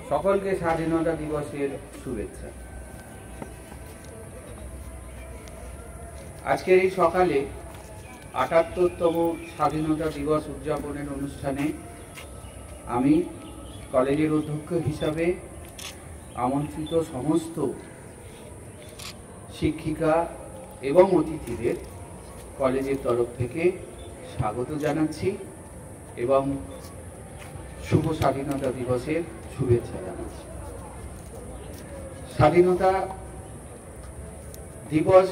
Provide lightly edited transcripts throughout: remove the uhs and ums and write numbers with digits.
সকলকে স্বাধীনতা দিবসের শুভেচ্ছা। আজকের এই সকালে ৭৮তম স্বাধীনতা দিবস উদযাপনের অনুষ্ঠানে আমি কলেজের অধ্যক্ষ হিসাবে আমন্ত্রিত সমস্ত শিক্ষিকা এবং অতিথিদের কলেজের তরফ থেকে স্বাগত জানাচ্ছি এবং শুভ স্বাধীনতা দিবসের শুভেচ্ছা জানাচ্ছি। স্বাধীনতা দিবস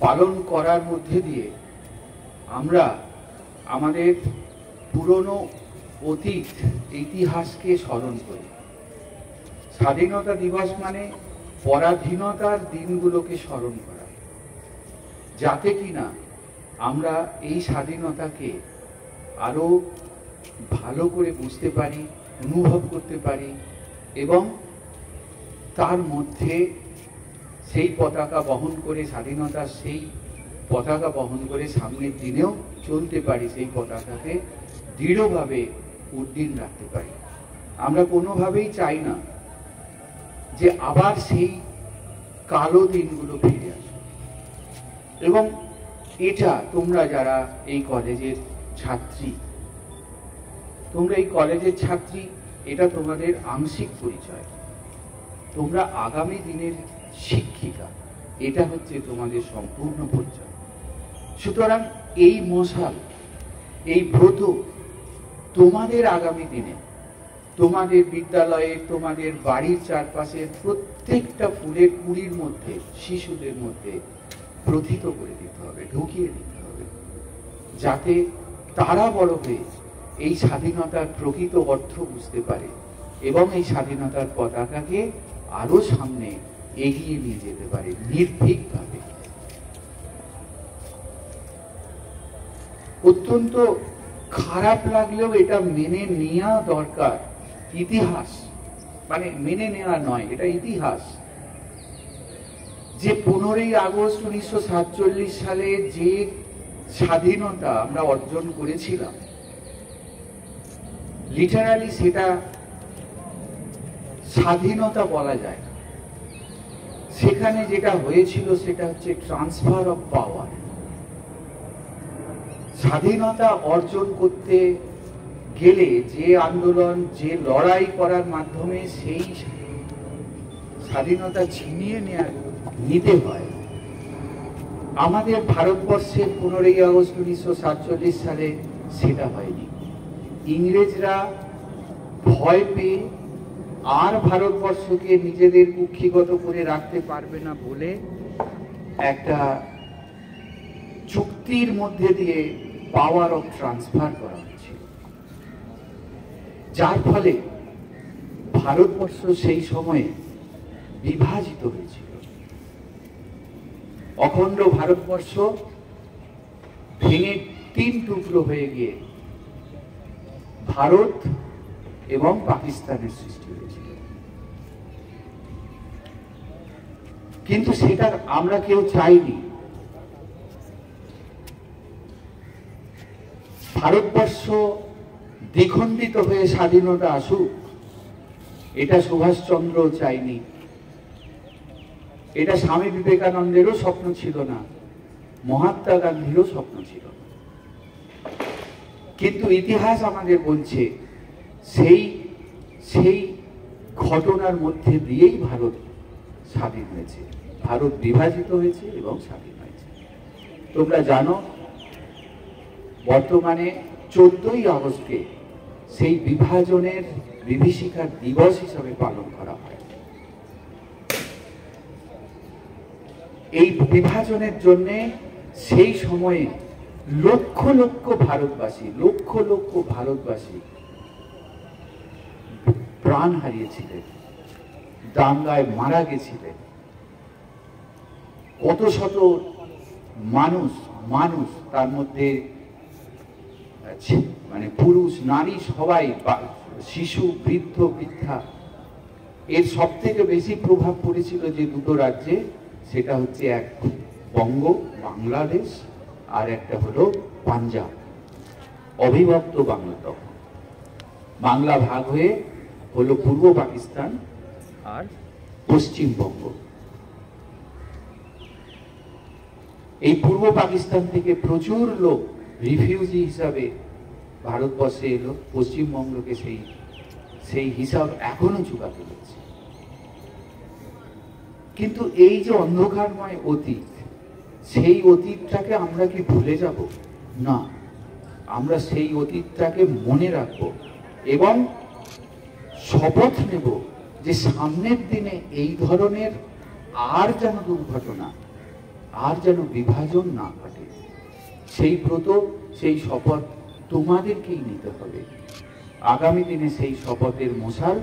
পালন করার মধ্যে দিয়ে আমরা আমাদের পুরনো অতীত ইতিহাসকে স্মরণ করি। স্বাধীনতা দিবস মানে পরাধীনতার দিনগুলোকে স্মরণ করা, যাতে কিনা আমরা এই স্বাধীনতাকে আরো ভালো করে বুঝতে পারি, অনুভব করতে পারি এবং তার মধ্যে সেই পতাকা বহন করে, স্বাধীনতার সেই পতাকা বহন করে সামনের দিনেও চলতে পারি, সেই পতাকাকে দৃঢ়ভাবে উড্ডীন রাখতে পারি। আমরা কোনোভাবেই চাই না যে আবার সেই কালো দিনগুলো ফিরে আসে। এবং এটা তোমরা যারা এই কলেজের ছাত্রী, এটা তোমাদের আংশিক পরিচয়। তোমরা আগামী দিনের শিক্ষিকা, এটা হচ্ছে তোমাদের সম্পূর্ণ পরিচয়। সুতরাং এই মশাল, এই ব্রত তোমাদের আগামী দিনে তোমাদের বিদ্যালয়ে, তোমাদের বাড়ির চারপাশের প্রত্যেকটা ফুলের কুড়ির মধ্যে, শিশুদের মধ্যে প্রথিত করে দিতে হবে, ঢুকিয়ে দিতে হবে, যাতে তারা বড় হয়ে এই স্বাধীনতার প্রকৃত অর্থ বুঝতে পারে এবং এই স্বাধীনতার পতাকাকে আরো সামনে এগিয়ে নিয়ে যেতে পারে নির্ভীকভাবে। অত্যন্ত খারাপ লাগলেও এটা মেনে নেওয়া দরকার। ইতিহাস মানে মেনে নেওয়া নয়, এটা ইতিহাস যে 15ই আগস্ট 1947 সালে যে স্বাধীনতা আমরা অর্জন করেছিলাম, লিটারালি সেটা স্বাধীনতা বলা যায় না। সেখানে যেটা হয়েছিল সেটা হচ্ছে ট্রান্সফার অফ পাওয়ার। স্বাধীনতা অর্জন করতে গেলে যে আন্দোলন, যে লড়াই করার মাধ্যমে সেই স্বাধীনতা ছিনিয়ে নিতে হয়, আমাদের ভারতবর্ষের 15ই আগস্ট 1947 সালে সেটা হয়নি। ইংরেজরা ভয় পেয়ে আর ভারতবর্ষকে নিজেদের কুক্ষিগত করে রাখতে পারবে না বলে একটা চুক্তির মধ্যে দিয়ে পাওয়ার অফ ট্রান্সফার করা হয়েছিল, যার ফলে ভারতবর্ষ সেই সময়ে বিভাজিত হয়েছিল। অখণ্ড ভারতবর্ষ ভেঙে 3 টুকরো হয়ে গিয়ে ভারত এবং পাকিস্তানের সৃষ্টি হয়েছিল। কিন্তু সেটা আমরা কেউ চাইনি। ভারতবর্ষ দ্বিখণ্ডিত হয়ে স্বাধীনতা আসুক, এটা সুভাষচন্দ্র চাইনি, এটা স্বামী বিবেকানন্দেরও স্বপ্ন ছিল না, মহাত্মা গান্ধীরও স্বপ্ন ছিল না। কিন্তু ইতিহাস আমাদের বলছে সেই ঘটনার মধ্যে দিয়েই ভারত স্বাধীন হয়েছে, ভারত বিভাজিত হয়েছে এবং স্বাধীন হয়েছে। তোমরা জানো বর্তমানে 14ই আগস্টকে সেই বিভাজনের বিভীষিকার দিবস হিসাবে পালন করা হয়। এই বিভাজনের জন্য সেই সময়ে লক্ষ লক্ষ ভারতবাসী প্রাণ হারিয়েছিলেন, দাঙ্গায় মারা গেছিলেন। কত শত মানুষ তার মধ্যে মানে পুরুষ, নারী সবাই, শিশু, বৃদ্ধ, বৃদ্ধা। এর সব থেকে বেশি প্রভাব পড়েছিল যে দুটো রাজ্যে, সেটা হচ্ছে এক বাংলাদেশ আর একটা হলো পাঞ্জাব। অবিভক্ত বাংলা, তখন বাংলা ভাগ হয়ে হলো পূর্ব পাকিস্তান আর পশ্চিমবঙ্গ। এই পূর্ব পাকিস্তান থেকে প্রচুর লোক রিফিউজি হিসাবে ভারতবর্ষে এলো, পশ্চিমবঙ্গকে সেই হিসাব এখনো চুকাতে হচ্ছে। কিন্তু এই যে অন্ধকারময় অতীত, সেই অতীতটাকে আমরা কি ভুলে যাব? না, আমরা সেই অতীতটাকে মনে রাখব এবং শপথ নেব যে সামনের দিনে এই ধরনের আর যেন দুর্ঘটনা, আর যেন বিভাজন না ঘটে। সেই ব্রত, সেই শপথ তোমাদেরকেই নিতে হবে। আগামী দিনে সেই শপথের মশাল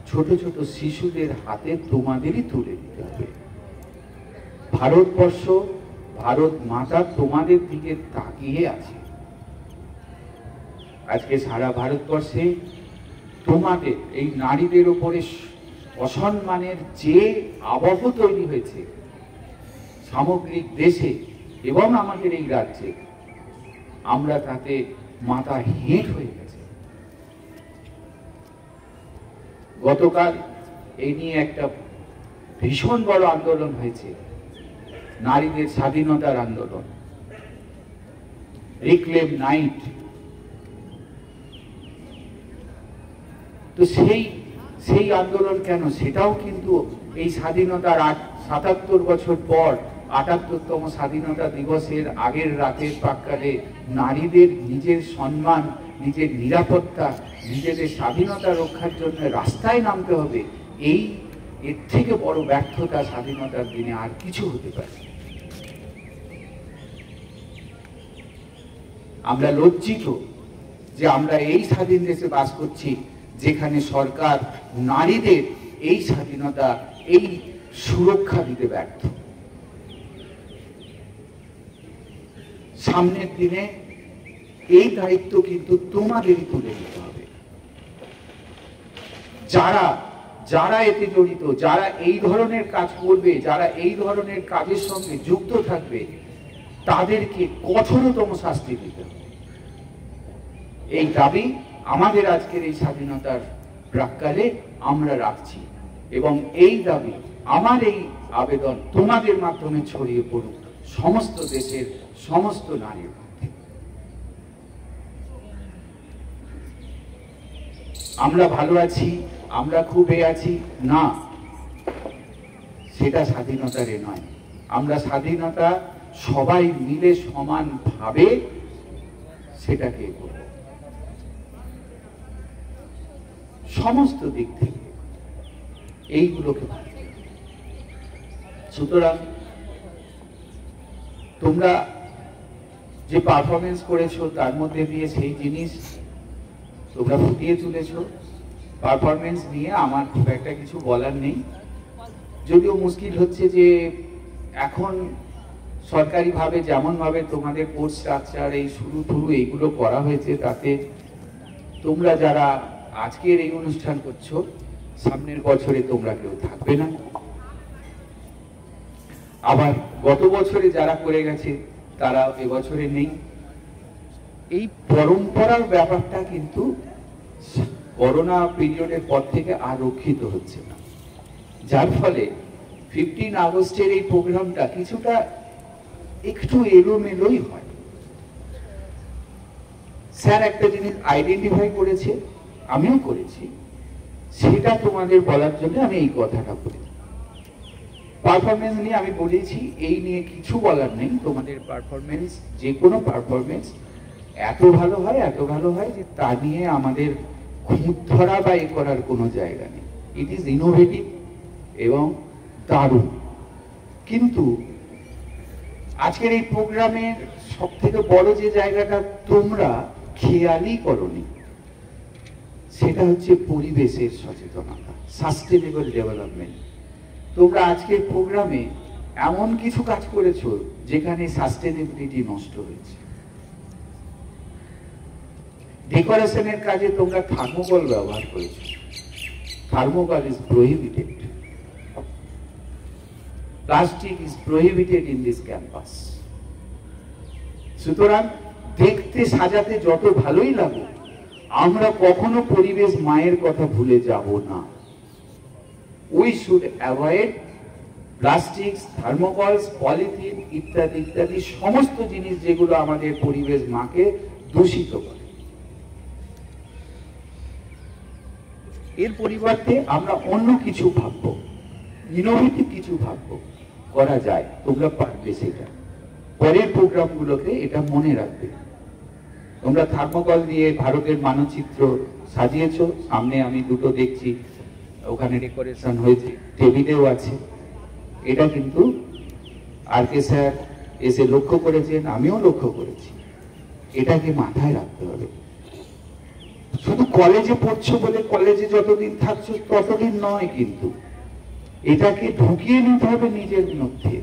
ছোট ছোট শিশুদের হাতে তোমাদেরই তুলে দিতে হবে। ভারতবর্ষ, ভারত মাতা তোমাদের দিকে তাকিয়ে আছে। আজকে সারা ভারতবর্ষে তোমাদের এই নারীদের উপরে অসম্মানের যে আবহ তৈরি হয়েছে সামগ্রিক দেশে এবং আমাদের এই রাজ্যে, আমরা তাতে মাথা হেঁট হয়ে গেছে। গতকাল এই নিয়ে একটা ভীষণ বড় আন্দোলন হয়েছে, নারীদের স্বাধীনতার আন্দোলন, রিক্লেম নাইট। তো সেই আন্দোলন কেন? সেটাও কিন্তু এই স্বাধীনতার ৭৭ বছর পর ৭৮তম স্বাধীনতা দিবসের আগের রাতের প্রাক্কালে নারীদের নিজের সম্মান, নিজের নিরাপত্তা, নিজেদের স্বাধীনতা রক্ষার জন্য রাস্তায় নামতে হবে। এর থেকে বড় ব্যর্থতা স্বাধীনতার দিনে আর কিছু হতে পারে। আমরা লজ্জিত যে আমরা এই স্বাধীন দেশে বাস করছি, যেখানে সরকার নারীদের এই স্বাধীনতা, এই সুরক্ষা দিতে ব্যর্থ। সামনের দিনে এই দায়িত্ব কিন্তু তোমাদেরই তুলে নিতে হবে। যারা এতে জড়িত, যারা এই ধরনের কাজ করবে, যারা এই ধরনের কাজের সঙ্গে যুক্ত থাকবে, তাদেরকে কঠোরতম শাস্তি দিতে হবে। এই দাবি আমাদের আজকের এই স্বাধীনতার প্রাক্কালে আমরা রাখছি এবং এই দাবি, আমার এই আবেদন তোমাদের মাধ্যমে ছড়িয়ে পড়ুক সমস্ত দেশের সমস্ত নারীর মধ্যে। আমরা ভালো আছি, আমরা খুব আছি না, সেটা স্বাধীনতার নয়। আমরা স্বাধীনতা সবাই মিলে সমানভাবে সেটাকে করব, সমস্ত দিক থেকে এইগুলোকে ভাবতে। সুতরাং তোমরা যে পারফরমেন্স করেছো তার মধ্যে দিয়ে সেই জিনিস তোমরা ফুটিয়ে তুলেছো। পারফরমেন্স নিয়ে আমার খুব একটা কিছু বলার নেই, যদিও মুশকিল হচ্ছে যে এখন সরকারিভাবে যেমনভাবে তোমাদের কোর্স স্ট্রাকচার, এই শুরু এইগুলো করা হয়েছে, তাতে তোমরা যারা আজকের এই অনুষ্ঠান করছো, সামনের বছরে তোমরা কেউ থাকবে না। আবার গত বছরে যারা করে গেছে তারা এবছরে নেই। এই পরম্পরার ব্যাপারটা কিন্তু করোনা পিরিয়ডের পর থেকে আর রক্ষিত হচ্ছে না, যার ফলে 15 আগস্টের এই প্রোগ্রামটা কিছুটা একটু এলোমেলোই হয়। স্যার একটা জিনিস আইডেন্টিফাই করেছে, আমিও করেছি, সেটা তোমাদের বলার জন্য আমি এই কথাটা বলি। পারফরমেন্স নিয়ে আমি বলেছি, এই নিয়ে কিছু বলার নেই। তোমাদের পারফরমেন্স, যে কোনো পারফরমেন্স এত ভালো হয় যে তা নিয়ে আমাদের খুঁত ধরা বা এ করার কোনো জায়গা নেই। ইট ইজ ইনোভেটিভ এবং দারুণ। কিন্তু আজকের এই প্রোগ্রামের সব থেকে বড় যে জায়গাটা তোমরা খেয়ালই করনি, সেটা হচ্ছে পরিবেশের সচেতনতা, সাস্টেনেবল ডেভেলপমেন্ট। তোমরা আজকের প্রোগ্রামে এমন কিছু কাজ করেছো যেখানে সাস্টেনেবিলিটি নষ্ট হয়েছে। ডেকোরেশনের কাজে তোমরা থার্মোকল ব্যবহার করেছো। Thermocol is prohibited. Plastic is prohibited in this campus. সুতরাং দেখতে সাজাতে যত ভালোই লাগুক, আমরা কখনো পরিবেশ মায়ের কথা ভুলে যাব না। We should avoid plastic, থার্মোকলস, polythene ইত্যাদি ইত্যাদি সমস্ত জিনিস যেগুলো আমাদের পরিবেশ মাকে দূষিত করে। এর পরিবর্তে আমরা অন্য কিছু ভাববো, ইনোভেটিভ কিছু ভাববো, করা যায়। তোমরা পারবে সেটা। পরের প্রোগ্রামগুলোতে এটা মনে রাখবে। তোমরা থার্মোকল দিয়ে ভারতের মানচিত্র সাজিয়েছো, সামনে আমি দুটো দেখছি, ওখানে ডেকোরেশন হয়েছে, টেবিলেও আছে। এটা কিন্তু আর কে স্যার এসে লক্ষ্য করেছেন, আমিও লক্ষ্য করেছি। এটাকে মাথায় রাখতে হবে। শুধু কলেজে পড়ছো বলে কলেজে যতদিন থাকছো ততদিন নয়, কিন্তু এটাকে ঢুকিয়ে নিতে হবে নিজের মধ্যে।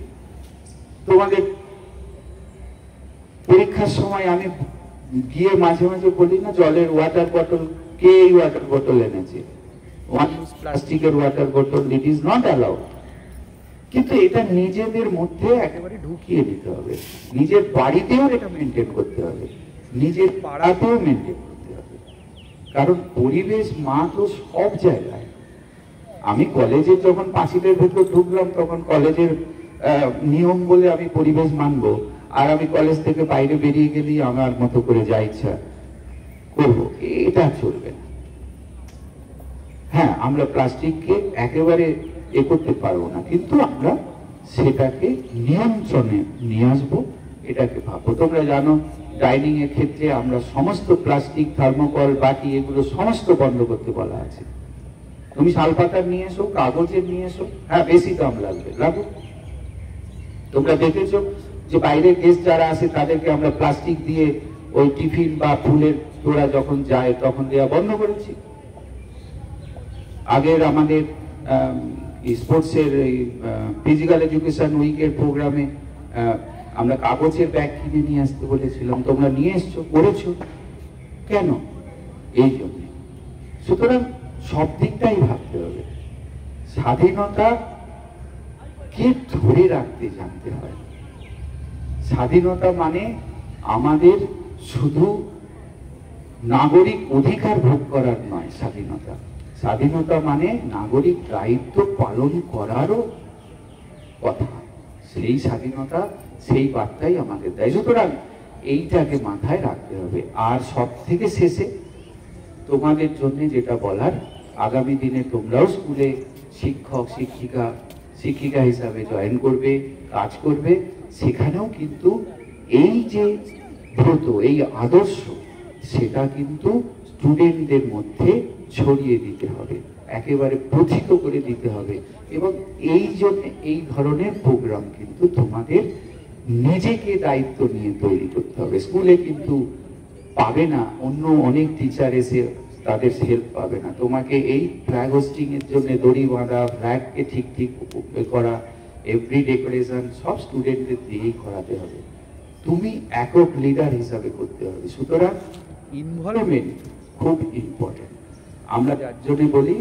তোমাদের পরীক্ষার সময় আমি গিয়ে মাঝে মাঝে বলি না, জলের ওয়াটার বটল, কে এই ওয়াটার বটল এনেছে? ওয়ান ইউজ প্লাস্টিকের water bottle, it is not allowed. কিন্তু এটা নিজেদের মধ্যে একেবারে ঢুকিয়ে দিতে হবে। নিজের বাড়িতেও এটা মেনটেন করতে হবে, নিজের পাড়াতেও মেনটেন করতে হবে। কারণ পরিবেশ মা তো সব জায়গায়। আমি কলেজে যখন পাঁচিলের ভেতর ঢুকলাম তখন কলেজের নিয়ম বলে আমি পরিবেশ মানবো, আর আমি কলেজ থেকে বাইরে বেরিয়ে গেলেই আমার মতো করে যা ইচ্ছা করবো, এটা চলবে না। হ্যাঁ, আমরা প্লাস্টিককে একেবারে করতে পারবো না, কিন্তু আমরা সেটাকে নিয়ন্ত্রণে নিয়ে আসবো, এটাকে ভাববো। তোমরা জানো ডাইনিং এর ক্ষেত্রে আমরা সমস্ত প্লাস্টিক, থার্মোকল, বাটি এগুলো সমস্ত বন্ধ করতে বলা আছে। তুমি শালপাতার নিয়ে এসো, কাগজের নিয়ে এসো, হ্যাঁ বেশি দাম লাগবে, লাগো। তোমরা দেখেছো যে বাইরের গেস্ট যারা আসে তাদেরকে আমরা প্লাস্টিক দিয়ে ওই টিফিন বা ফুলের তোড়া যখন যায় তখন দেওয়া বন্ধ করেছি। আগের আমাদের স্পোর্টসের ফিজিক্যাল এডুকেশন উইকের প্রোগ্রামে আমরা কাগজের ব্যাগ কিনে নিয়ে আসতে বলেছিলাম, তোমরা নিয়ে এসছো, করেছো কেন? এই জন্য। সুতরাং সব দিকটাই ভাবতে হবে। স্বাধীনতা কে ধরে রাখতে জানতে হয়। স্বাধীনতা মানে আমাদের শুধু নাগরিক অধিকার ভোগ করার নয়। স্বাধীনতা, স্বাধীনতা মানে নাগরিক দায়িত্ব পালন করারও কথা। সেই স্বাধীনতা, সেই বার্তাই আমাদের দেয়। সুতরাং এইটাকে মাথায় রাখতে হবে। আর সব থেকে শেষে তোমাদের জন্য যেটা বলার, আগামী দিনে তোমরাও স্কুলে শিক্ষক শিক্ষিকা হিসাবে জয়েন করবে, কাজ করবে। সেখানেও কিন্তু এই যে ব্রত, এই আদর্শ, সেটা কিন্তু স্টুডেন্টদের মধ্যে ছড়িয়ে দিতে হবে, একেবারে প্রথিত করে দিতে হবে। এবং এই জন্য এই ধরনের প্রোগ্রাম কিন্তু তোমাদের নিজেকে দায়িত্ব নিয়ে তৈরি করতে হবে। স্কুলে কিন্তু পাবে না, অন্য অনেক টিচার এসে তাদের হেল্প পাবে না। তোমাকে এই ফ্ল্যাগ হোস্টিং এর জন্য দড়ি বাঁধা, ফ্ল্যাগকে ঠিক করা, এভরি ডেকোরেশন সব স্টুডেন্টদের দিয়েই করাতে হবে। তুমি একক লিডার হিসাবে করতে হবে। সুতরাং ইনভলভমেন্ট খুব ইম্পর্টেন্ট। আমরা যার জন্য বলি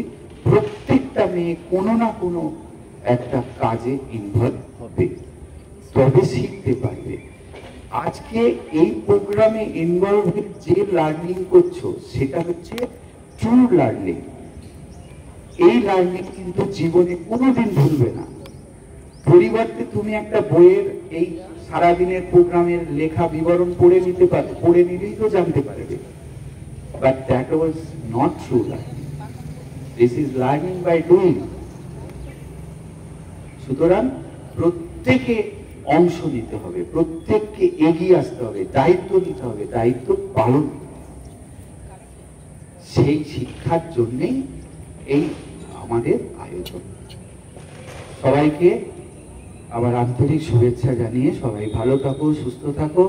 প্রত্যেকটা মেয়ে কোনো না কোনো একটা কাজে ইনভলভ হবে, তবে শিখতে পারবে। আজকে এই প্রোগ্রামে ইনভলভ হয়ে যে লার্নিং করছো সেটা হচ্ছে ট্রু লার্নিং। এই লার্নিং কিন্তু জীবনে কোনোদিন ভুলবে না। পরিবর্তে তুমি একটা বইয়ের এই সারাদিনের প্রোগ্রামের লেখা বিবরণ পড়ে নিতে পারবে, পড়ে নিলেই তো জানতে পারবে। But that was not true learning. This is learning by doing. সুতরাং প্রত্যেকে অংশ নিতে হবে, প্রত্যেককে এগিয়ে আসতে হবে, দায়িত্ব নিতে হবে, দায়িত্ব পালন। সেই শিক্ষার জন্যেই এই আমাদের আয়োজন। সবাইকে আবার আন্তরিক শুভেচ্ছা জানিয়ে সবাই ভালো থাকো, সুস্থ থাকো,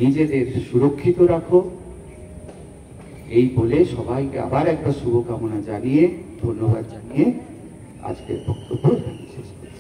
নিজেদের সুরক্ষিত রাখো, এই বলে সবাইকে আবার একটা শুভকামনা জানিয়ে, ধন্যবাদ জানিয়ে আজকের বক্তব্য শেষ করছি।